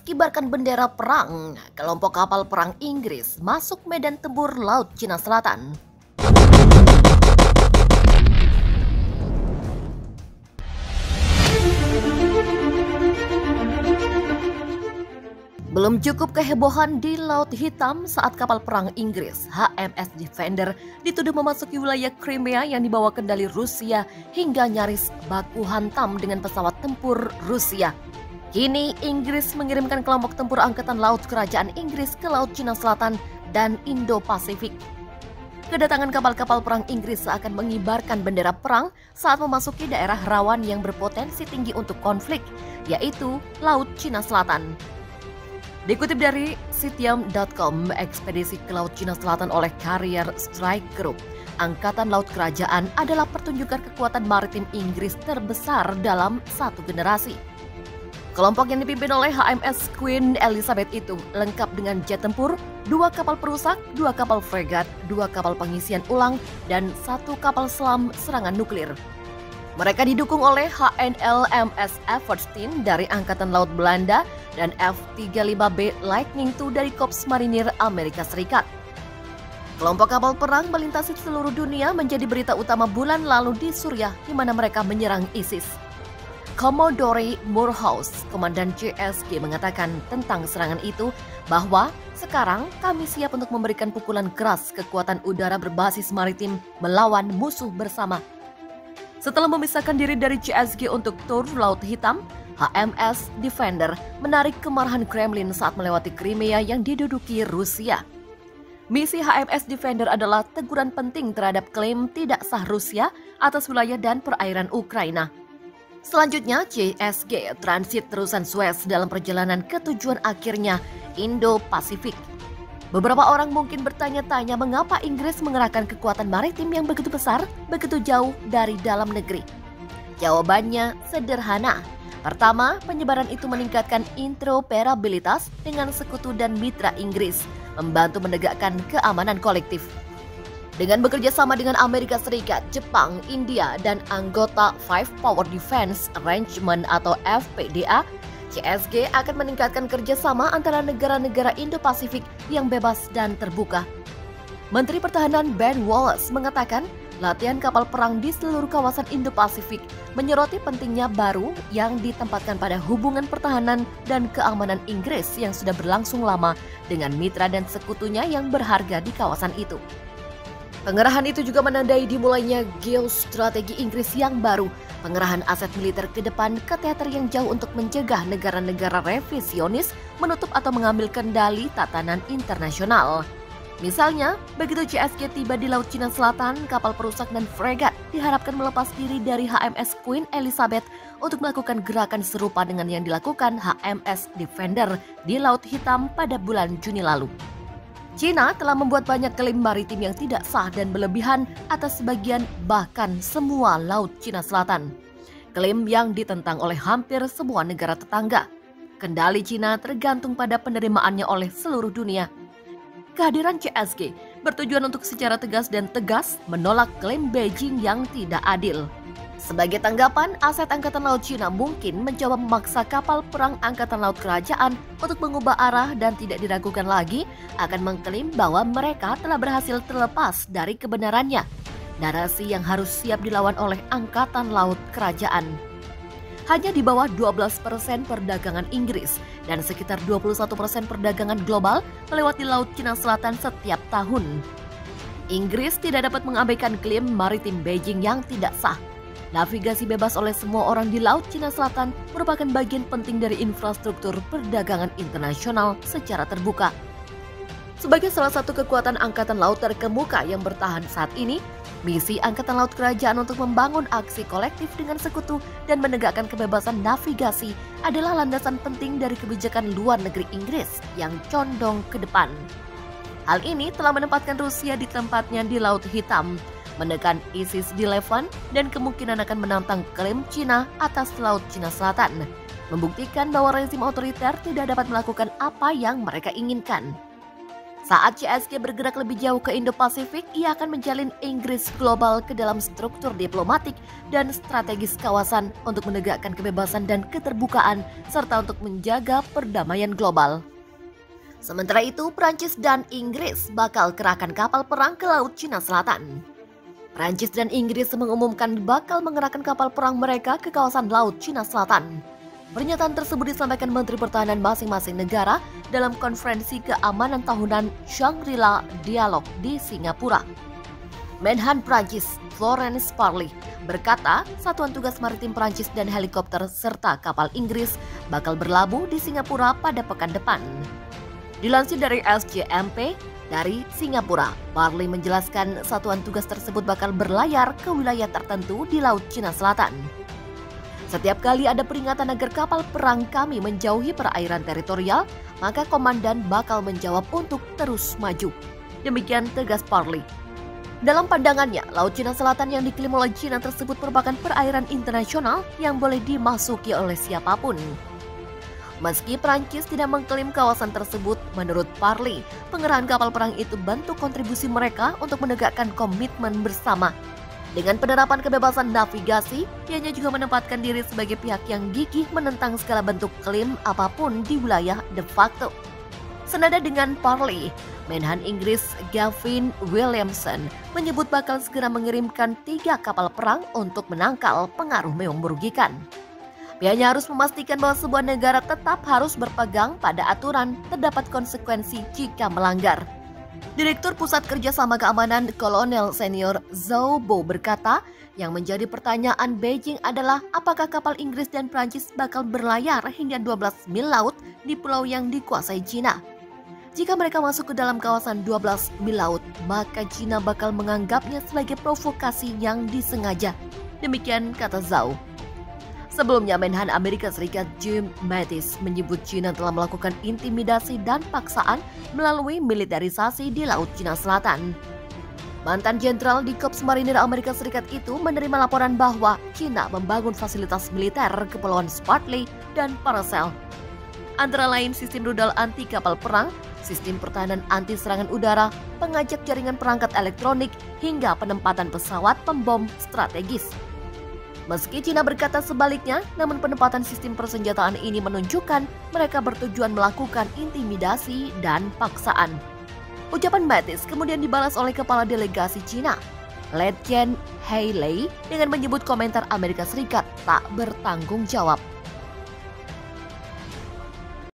kibarkan bendera perang, kelompok kapal perang Inggris masuk medan tempur Laut Cina Selatan. Belum cukup kehebohan di Laut Hitam saat kapal perang Inggris HMS Defender dituduh memasuki wilayah Crimea yang dibawa kendali Rusia hingga nyaris baku hantam dengan pesawat tempur Rusia. Kini Inggris mengirimkan kelompok tempur angkatan laut kerajaan Inggris ke Laut Cina Selatan dan Indo-Pasifik. Kedatangan kapal-kapal perang Inggris seakan mengibarkan bendera perang saat memasuki daerah rawan yang berpotensi tinggi untuk konflik, yaitu Laut Cina Selatan. Dikutip dari Sitiam.com, ekspedisi ke Laut Cina Selatan oleh Carrier Strike Group, Angkatan Laut Kerajaan adalah pertunjukan kekuatan maritim Inggris terbesar dalam satu generasi. Kelompok yang dipimpin oleh HMS Queen Elizabeth itu lengkap dengan jet tempur, 2 kapal perusak, 2 kapal fregat, 2 kapal pengisian ulang, dan 1 kapal selam serangan nuklir. Mereka didukung oleh HNL MS Everstein dari Angkatan Laut Belanda dan F-35B Lightning II dari Korps Marinir Amerika Serikat. Kelompok kapal perang melintasi seluruh dunia menjadi berita utama bulan lalu di Suriah di mana mereka menyerang ISIS. Commodore Moorhouse, Komandan CSG, mengatakan tentang serangan itu bahwa sekarang kami siap untuk memberikan pukulan keras kekuatan udara berbasis maritim melawan musuh bersama. Setelah memisahkan diri dari CSG untuk tur Laut Hitam, HMS Defender menarik kemarahan Kremlin saat melewati Crimea yang diduduki Rusia. Misi HMS Defender adalah teguran penting terhadap klaim tidak sah Rusia atas wilayah dan perairan Ukraina. Selanjutnya, CSG transit terusan Suez dalam perjalanan ke tujuan akhirnya Indo-Pasifik. Beberapa orang mungkin bertanya-tanya mengapa Inggris mengerahkan kekuatan maritim yang begitu besar, begitu jauh dari dalam negeri. Jawabannya sederhana. Pertama, penyebaran itu meningkatkan interoperabilitas dengan sekutu dan mitra Inggris, membantu menegakkan keamanan kolektif. Dengan bekerja sama dengan Amerika Serikat, Jepang, India, dan anggota Five Power Defense Arrangement atau FPDA, CSG akan meningkatkan kerjasama antara negara-negara Indo-Pasifik yang bebas dan terbuka. Menteri Pertahanan Ben Wallace mengatakan, latihan kapal perang di seluruh kawasan Indo-Pasifik menyoroti pentingnya baru yang ditempatkan pada hubungan pertahanan dan keamanan Inggris yang sudah berlangsung lama dengan mitra dan sekutunya yang berharga di kawasan itu. Pengerahan itu juga menandai dimulainya geostrategi Inggris yang baru, pengerahan aset militer ke depan ke teater yang jauh untuk mencegah negara-negara revisionis menutup atau mengambil kendali tatanan internasional. Misalnya, begitu CSG tiba di Laut Cina Selatan, kapal perusak dan fregat diharapkan melepas diri dari HMS Queen Elizabeth untuk melakukan gerakan serupa dengan yang dilakukan HMS Defender di Laut Hitam pada bulan Juni lalu. China telah membuat banyak klaim maritim yang tidak sah dan berlebihan atas sebagian bahkan semua Laut Cina Selatan. Klaim yang ditentang oleh hampir semua negara tetangga. Kendali China tergantung pada penerimaannya oleh seluruh dunia. Kehadiran CSG bertujuan untuk secara tegas dan tegas menolak klaim Beijing yang tidak adil. Sebagai tanggapan, aset Angkatan Laut Cina mungkin mencoba memaksa kapal perang Angkatan Laut Kerajaan untuk mengubah arah dan tidak diragukan lagi akan mengklaim bahwa mereka telah berhasil terlepas dari kebenarannya. Narasi yang harus siap dilawan oleh Angkatan Laut Kerajaan. Hanya di bawah 12% perdagangan Inggris dan sekitar 21% perdagangan global melewati Laut Cina Selatan setiap tahun. Inggris tidak dapat mengabaikan klaim maritim Beijing yang tidak sah. Navigasi bebas oleh semua orang di Laut Cina Selatan merupakan bagian penting dari infrastruktur perdagangan internasional secara terbuka. Sebagai salah satu kekuatan angkatan laut terkemuka yang bertahan saat ini, misi Angkatan Laut Kerajaan untuk membangun aksi kolektif dengan sekutu dan menegakkan kebebasan navigasi adalah landasan penting dari kebijakan luar negeri Inggris yang condong ke depan. Hal ini telah menempatkan Rusia di tempatnya di Laut Hitam, menekan ISIS di Levant dan kemungkinan akan menantang klaim Cina atas Laut Cina Selatan, membuktikan bahwa rezim otoriter tidak dapat melakukan apa yang mereka inginkan. Saat CSK bergerak lebih jauh ke Indo-Pasifik, ia akan menjalin Inggris global ke dalam struktur diplomatik dan strategis kawasan untuk menegakkan kebebasan dan keterbukaan, serta untuk menjaga perdamaian global. Sementara itu, Prancis dan Inggris bakal kerahkan kapal perang ke Laut Cina Selatan. Prancis dan Inggris mengumumkan bakal mengerahkan kapal perang mereka ke kawasan Laut Cina Selatan. Pernyataan tersebut disampaikan Menteri Pertahanan masing-masing negara dalam konferensi keamanan tahunan Shangri-La Dialogue di Singapura. Menhan Prancis Florence Parly berkata, satuan tugas maritim Prancis dan helikopter serta kapal Inggris bakal berlabuh di Singapura pada pekan depan. Dilansir dari SJMP dari Singapura, Parly menjelaskan satuan tugas tersebut bakal berlayar ke wilayah tertentu di Laut Cina Selatan. Setiap kali ada peringatan agar kapal perang kami menjauhi perairan teritorial, maka komandan bakal menjawab untuk terus maju. Demikian tegas Parly. Dalam pandangannya, Laut Cina Selatan yang diklaim oleh Cina tersebut merupakan perairan internasional yang boleh dimasuki oleh siapapun. Meski Prancis tidak mengklaim kawasan tersebut, menurut Parly, pengerahan kapal perang itu bentuk kontribusi mereka untuk menegakkan komitmen bersama. Dengan penerapan kebebasan navigasi, ianya juga menempatkan diri sebagai pihak yang gigih menentang segala bentuk klaim apapun di wilayah de facto. Senada dengan Parly, Menhan Inggris Gavin Williamson menyebut bakal segera mengirimkan 3 kapal perang untuk menangkal pengaruh yang merugikan. Pihaknya harus memastikan bahwa sebuah negara tetap harus berpegang pada aturan, terdapat konsekuensi jika melanggar. Direktur Pusat Kerjasama Keamanan Kolonel Senior Zhao Bo berkata, yang menjadi pertanyaan Beijing adalah apakah kapal Inggris dan Prancis bakal berlayar hingga 12 mil laut di pulau yang dikuasai Cina. Jika mereka masuk ke dalam kawasan 12 mil laut, maka Cina bakal menganggapnya sebagai provokasi yang disengaja. Demikian kata Zhao. Sebelumnya, Menhan Amerika Serikat Jim Mattis menyebut Cina telah melakukan intimidasi dan paksaan melalui militerisasi di Laut Cina Selatan. Mantan jenderal di Korps Marinir Amerika Serikat itu menerima laporan bahwa Cina membangun fasilitas militer Kepulauan Spratly dan Paracel. Antara lain sistem rudal anti kapal perang, sistem pertahanan anti serangan udara, pengajak jaringan perangkat elektronik, hingga penempatan pesawat pembom strategis. Meski Cina berkata sebaliknya, namun penempatan sistem persenjataan ini menunjukkan mereka bertujuan melakukan intimidasi dan paksaan. Ucapan Mattis kemudian dibalas oleh kepala delegasi Cina, Letjen Hailey, dengan menyebut komentar Amerika Serikat tak bertanggung jawab.